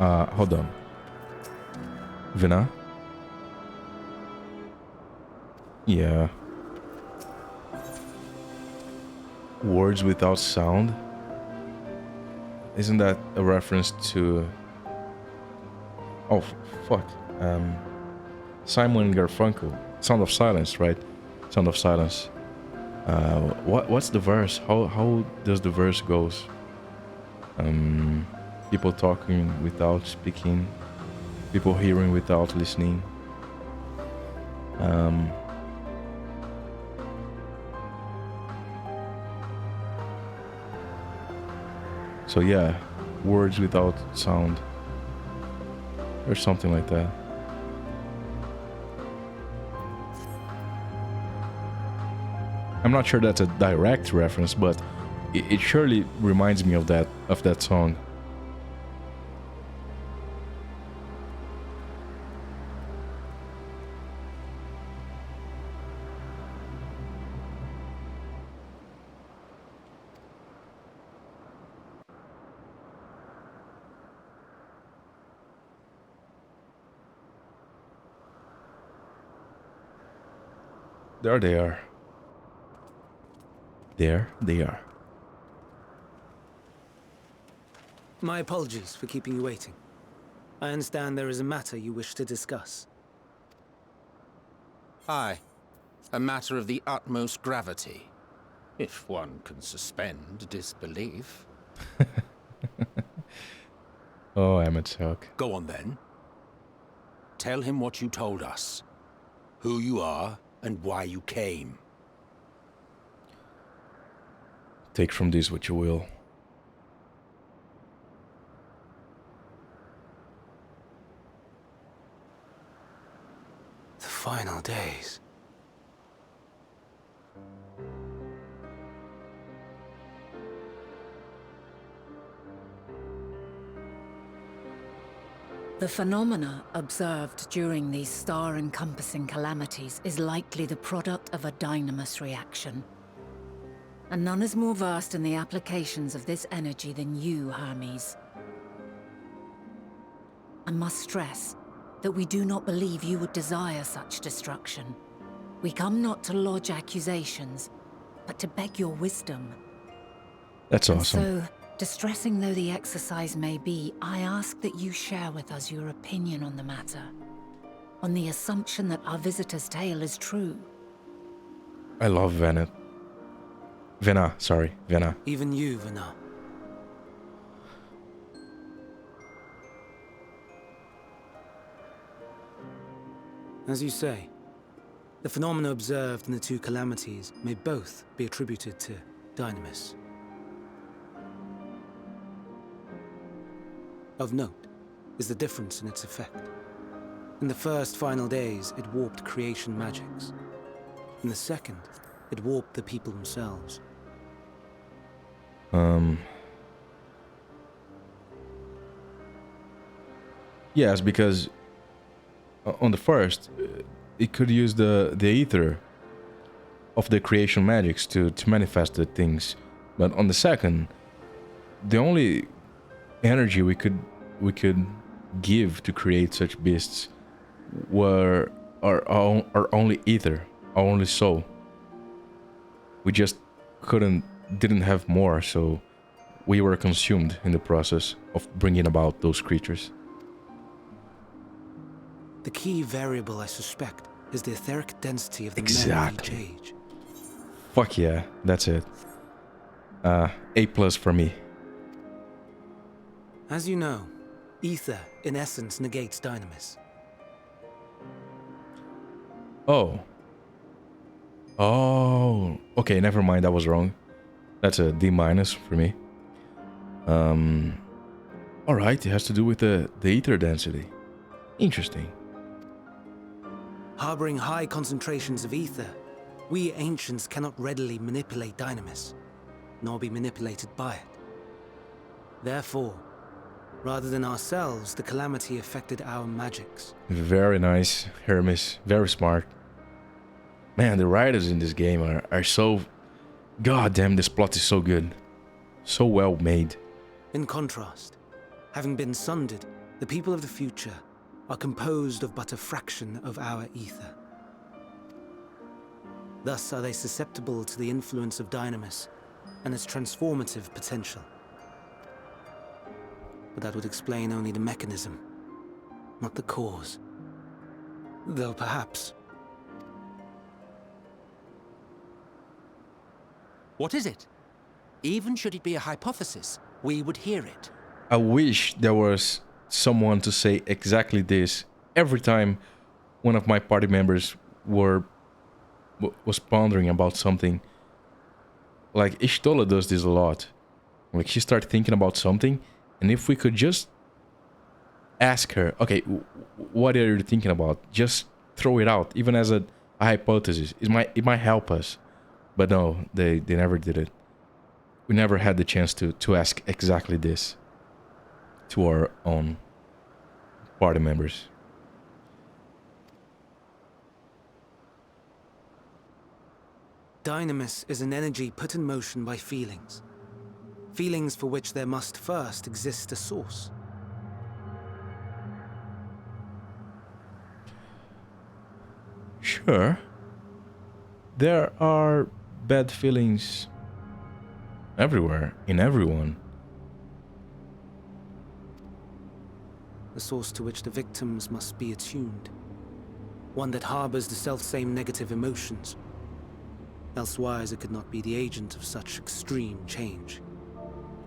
Hold on. Vina? Yeah. Words without sound? Isn't that a reference to... Oh, fuck. Simon and Garfunkel. Sound of Silence, right? Sound of Silence. What's the verse? How does the verse goes? People talking without speaking. People hearing without listening. So yeah, words without sound. Or something like that. I'm not sure that's a direct reference, but it surely reminds me of that song. There they are. There they are. My apologies for keeping you waiting. I understand there is a matter you wish to discuss. Aye. A matter of the utmost gravity. If one can suspend disbelief. Oh, MSQ. Go on then. Tell him what you told us. Who you are and why you came. Take from this what you will. The final days. The phenomena observed during these star-encompassing calamities is likely the product of a dynamis reaction. And none is more versed in the applications of this energy than you, Hermes. I must stress that we do not believe you would desire such destruction. We come not to lodge accusations, but to beg your wisdom. That's awesome. And so, distressing though the exercise may be, I ask that you share with us your opinion on the matter, on the assumption that our visitor's tale is true. I love Vina. Vina. Even you, Vina. As you say, the phenomena observed in the two calamities may both be attributed to dynamis. Of note is the difference in its effect. In the first final days, it warped creation magics. In the second, it warped the people themselves. Yes, because on the first, it could use the ether of the creation magics to manifest the things, but on the second, the only energy we could give to create such beasts were our only ether, our only soul. We just didn't have more, so we were consumed in the process of bringing about those creatures. The key variable, I suspect, is the etheric density of the men of each age. Fuck yeah, that's it. A+ for me. As you know, ether, in essence, negates dynamis. Oh, okay, never mind, I was wrong. That's a D- for me. Alright, it has to do with the ether density. Interesting. Harboring high concentrations of ether, we ancients cannot readily manipulate dynamis, nor be manipulated by it. Therefore, rather than ourselves, the calamity affected our magics. Very nice, Hermes. Very smart. Man, the writers in this game are so... God damn, this plot is so good. So well made. In contrast, having been sundered, The people of the future are composed of but a fraction of our ether. Thus are they susceptible to the influence of Dynamis and its transformative potential. But that would explain only the mechanism, not the cause. Though perhaps... What is it? Even should it be a hypothesis, we would hear it. I wish there was someone to say exactly this every time one of my party members was pondering about something. Like, Ishtola does this a lot. Like, she starts thinking about something, and if we could just ask her, okay, what are you thinking about? Just throw it out, even as a hypothesis. It might help us. But no, they never did it. We never had the chance to ask exactly this to our own party members. Dynamis is an energy put in motion by feelings. Feelings for which there must first exist a source. Sure. There are bad feelings everywhere, in everyone. The source to which the victims must be attuned. One that harbors the self-same negative emotions. Elsewise, it could not be the agent of such extreme change.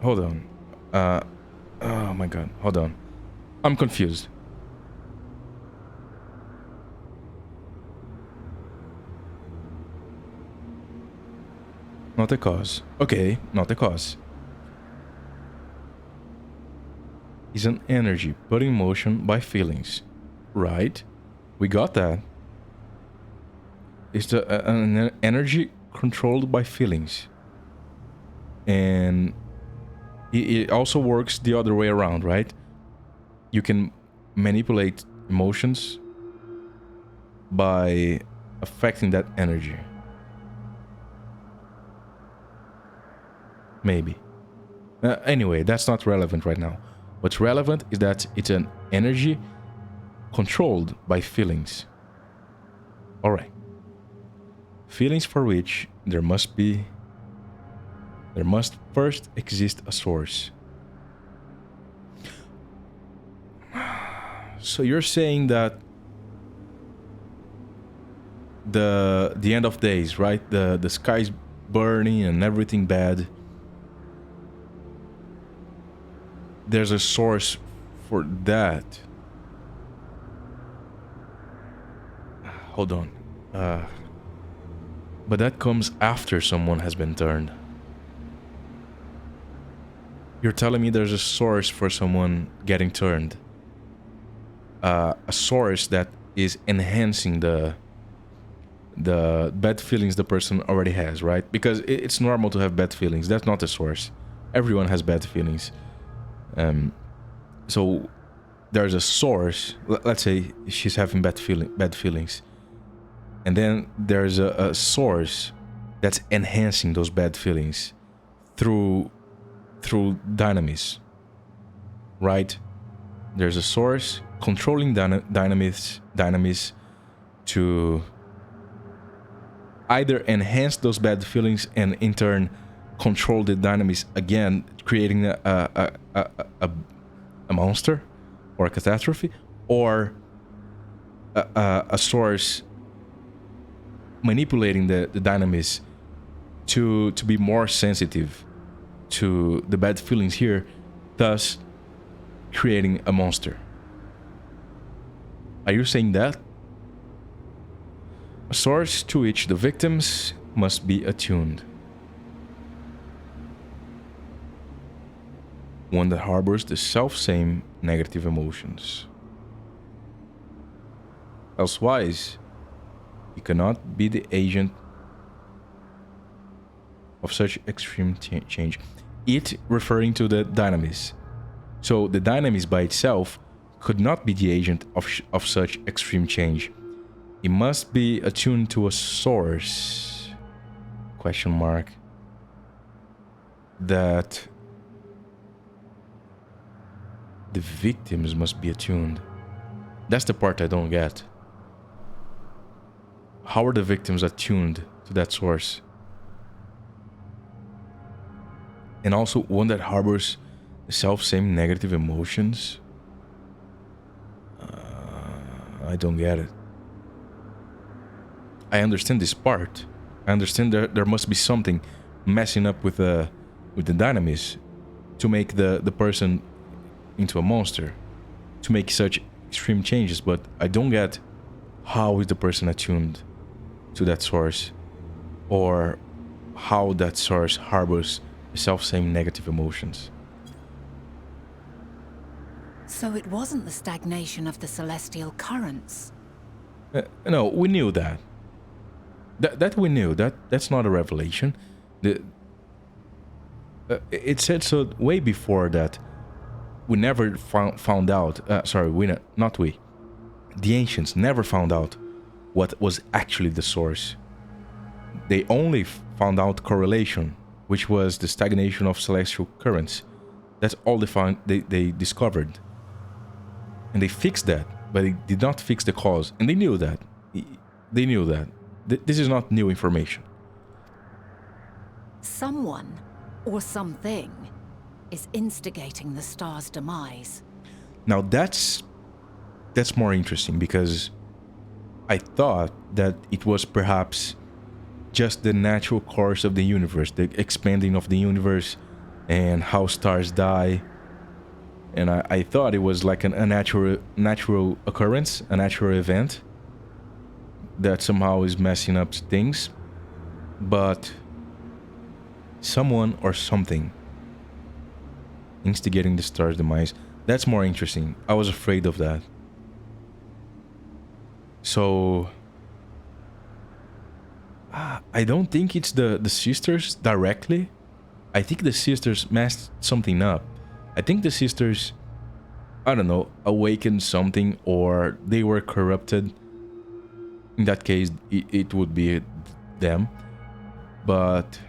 Hold on. Oh my god, hold on. I'm confused. Not a cause. Okay, not a cause. Is an energy put in motion by feelings. Right? We got that. It's an energy controlled by feelings. And it also works the other way around, right? You can manipulate emotions by affecting that energy. Maybe. Anyway, that's not relevant right now. What's relevant is that it's an energy controlled by feelings. Alright. Feelings for which there must first exist a source. So you're saying that the end of days, right? The sky's burning and everything bad. There's a source for that. Hold on. But that comes after someone has been turned. You're telling me there's a source for someone getting turned. A source that is enhancing the bad feelings the person already has, right? Because it's normal to have bad feelings. That's not a source. Everyone has bad feelings. So there's a source. Let's say she's having bad feelings, and then there's a source that's enhancing those bad feelings through Dynamis, right? There's a source controlling Dynamis to either enhance those bad feelings and in turn control the Dynamis again, creating a monster or a catastrophe, or a source manipulating the Dynamis to be more sensitive to the bad feelings here, thus creating a monster. Are you saying that? A source to which the victims must be attuned. One that harbors the self-same negative emotions. Elsewise, he cannot be the agent of such extreme change. It referring to the Dynamis. So the Dynamis by itself could not be the agent of such extreme change. It must be attuned to a source, question mark, the victims must be attuned. That's the part I don't get. How are the victims attuned to that source? And also one that harbors the self-same negative emotions? I don't get it. I understand this part. I understand there must be something messing up with the dynamis to make the person into a monster, to make such extreme changes, but I don't get how is the person attuned to that source, or how that source harbors the self-same negative emotions. So it wasn't the stagnation of the celestial currents. No, we knew that. That we knew. That's not a revelation. It said so way before that. We never found out. Not we. The ancients never found out what was actually the source. They only found out correlation, which was the stagnation of celestial currents. That's all they discovered. And they fixed that, but they did not fix the cause. And they knew that. They knew that. This is not new information. Someone, or something, is instigating the star's demise. Now that's more interesting, because I thought that it was perhaps just the natural course of the universe, the expanding of the universe and how stars die. And I thought it was like a natural occurrence, a natural event that somehow is messing up things. But someone or something instigating the star's demise, that's more interesting. I was afraid of that. So I don't think it's the sisters directly. I think the sisters messed something up. I think the sisters, I don't know, awakened something, or they were corrupted. In that case, it would be them. But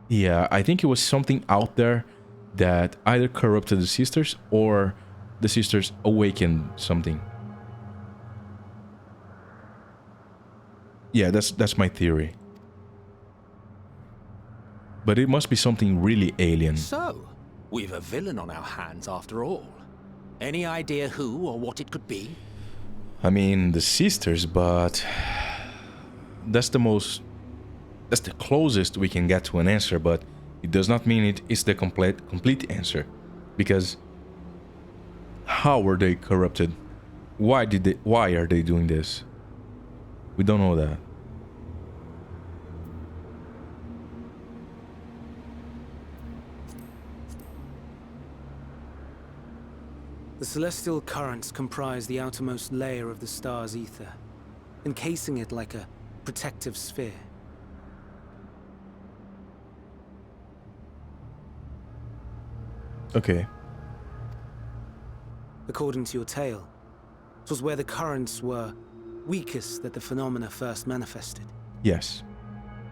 yeah, I think it was something out there that either corrupted the sisters, or the sisters awakened something. Yeah, that's my theory. But it must be something really alien. So, we've a villain on our hands after all. Any idea who or what it could be? I mean, the sisters, but that's the closest we can get to an answer, but it does not mean it is the complete answer. Because how were they corrupted? Why are they doing this? We don't know that. The celestial currents comprise the outermost layer of the star's ether, encasing it like a protective sphere. Okay. According to your tale, it was where the currents were weakest that the phenomena first manifested. Yes.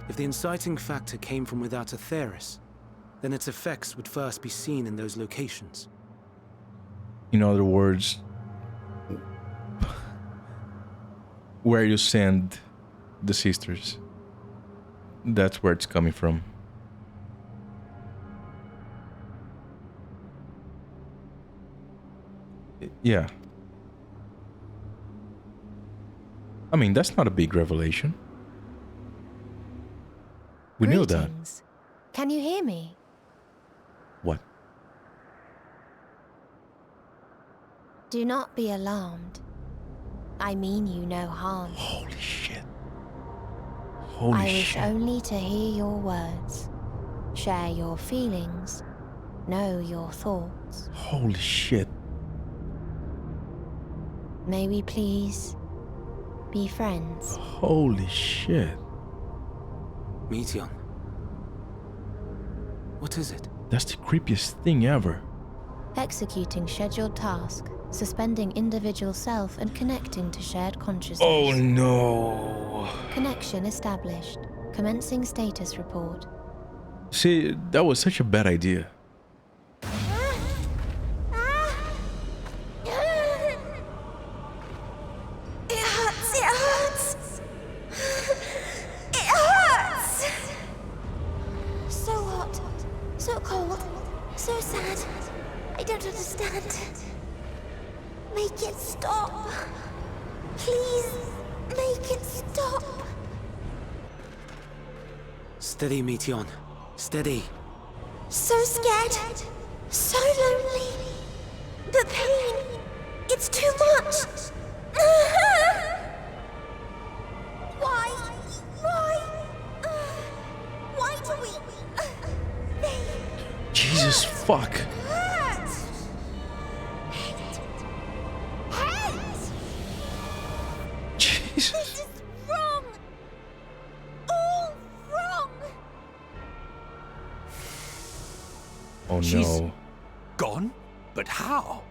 If the inciting factor came from without Aetheris, then its effects would first be seen in those locations. In other words, where you send the sisters, that's where it's coming from. Yeah. I mean, that's not a big revelation. We knew that. Greetings. Can you hear me? What? Do not be alarmed. I mean you no harm. Holy shit. I Holy wish shit. only to hear your words, share your feelings, know your thoughts. Holy shit. May we please be friends? Holy shit. Meteon. What is it? That's the creepiest thing ever. Executing scheduled task, suspending individual self and connecting to shared consciousness. Oh no. Connection established. Commencing status report. See, that was such a bad idea. sad. I don't understand. Make it stop. Please, make it stop. Steady, Meteon. Steady. So scared. So lonely. The pain. It's too much. Why? Why do we... They... Jesus fuck. Hurt. Hurt. Jesus. This is wrong. All wrong. Oh She's no. gone? But how?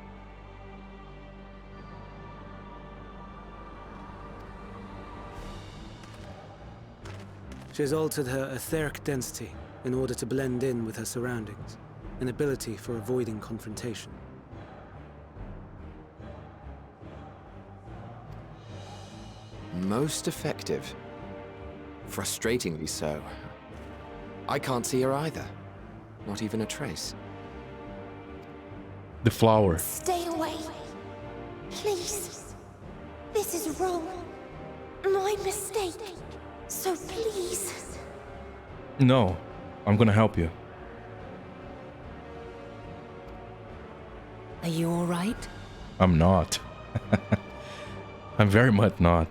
She has altered her etheric density in order to blend in with her surroundings, an ability for avoiding confrontation. Most effective. Frustratingly so. I can't see her either. Not even a trace. The flower. Stay away. Please. This is wrong. My mistake. So please. No, I'm gonna help you. Are you all right? I'm not. I'm very much not.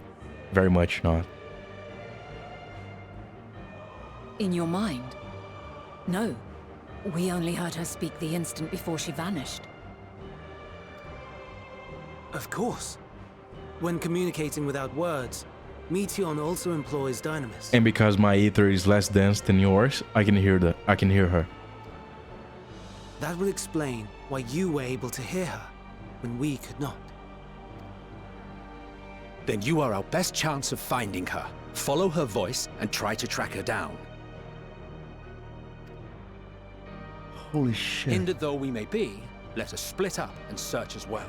Very much not. In your mind? No. We only heard her speak the instant before she vanished. Of course. When communicating without words, Meteon also employs Dynamis. And because my ether is less dense than yours, I can hear her. That would explain why you were able to hear her, when we could not. Then you are our best chance of finding her. Follow her voice and try to track her down. Holy shit. Hindered though we may be, let us split up and search as well.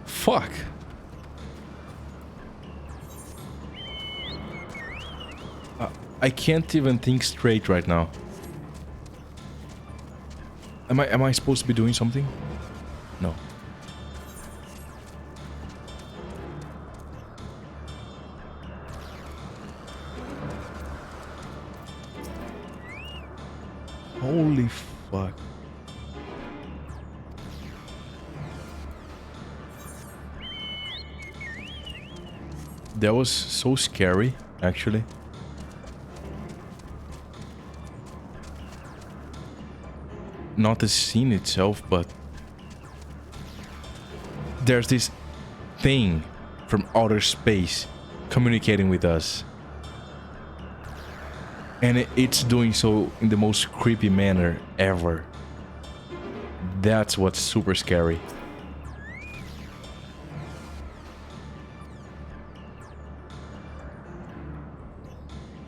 Fuck. I can't even think straight right now. Am I supposed to be doing something? No. Holy fuck. That was so scary, actually. Not the scene itself, but there's this thing from outer space communicating with us. And it's doing so in the most creepy manner ever. That's what's super scary.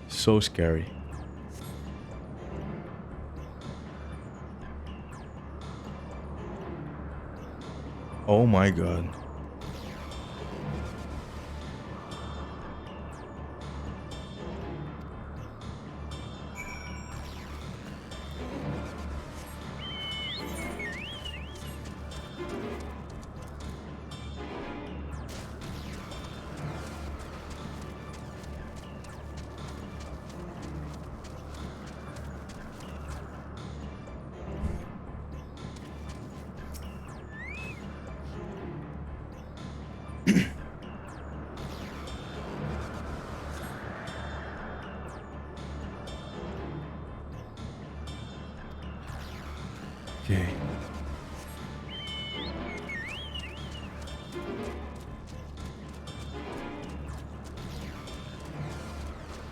So scary. Oh my god. Okay.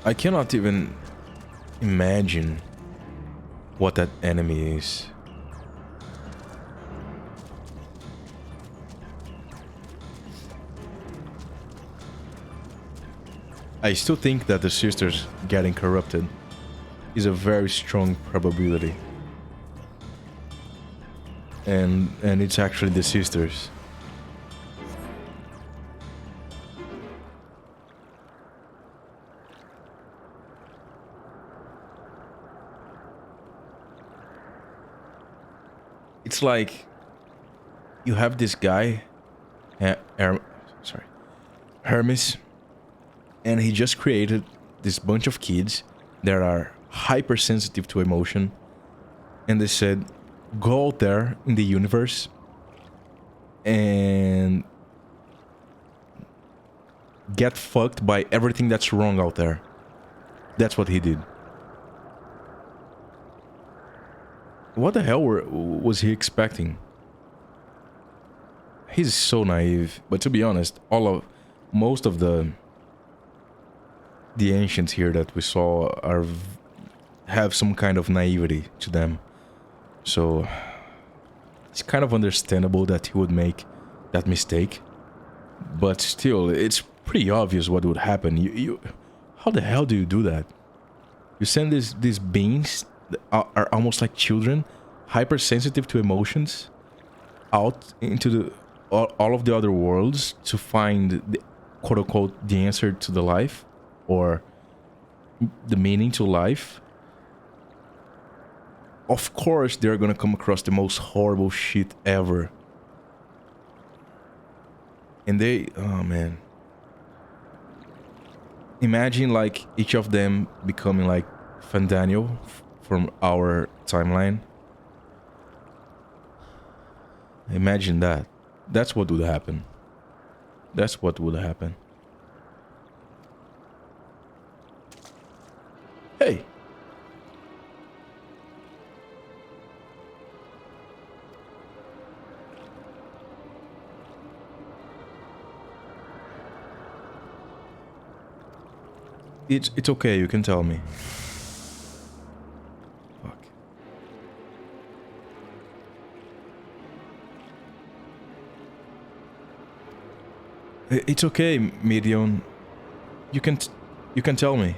I cannot even imagine what that enemy is. I still think that the sisters getting corrupted is a very strong probability. And it's actually the sisters. It's like you have this guy, sorry, Hermes, and he just created this bunch of kids that are hypersensitive to emotion, and they said, go out there in the universe and get fucked by everything that's wrong out there. That's what he did. What the hell was he expecting? He's so naive. But to be honest, most of the ancients here that we saw have some kind of naivety to them. So it's kind of understandable that he would make that mistake. But still, it's pretty obvious what would happen. You how the hell do you do that? You send these beings that are almost like children, hypersensitive to emotions, out into all of the other worlds to find the quote unquote the answer to the life or the meaning to life. Of course they're gonna come across the most horrible shit ever. And oh man. Imagine like each of them becoming like Fandaniel from our timeline. Imagine that. That's what would happen. That's what would happen. Hey. It's okay, you can tell me. Fuck. It's okay, Midian. You can tell me.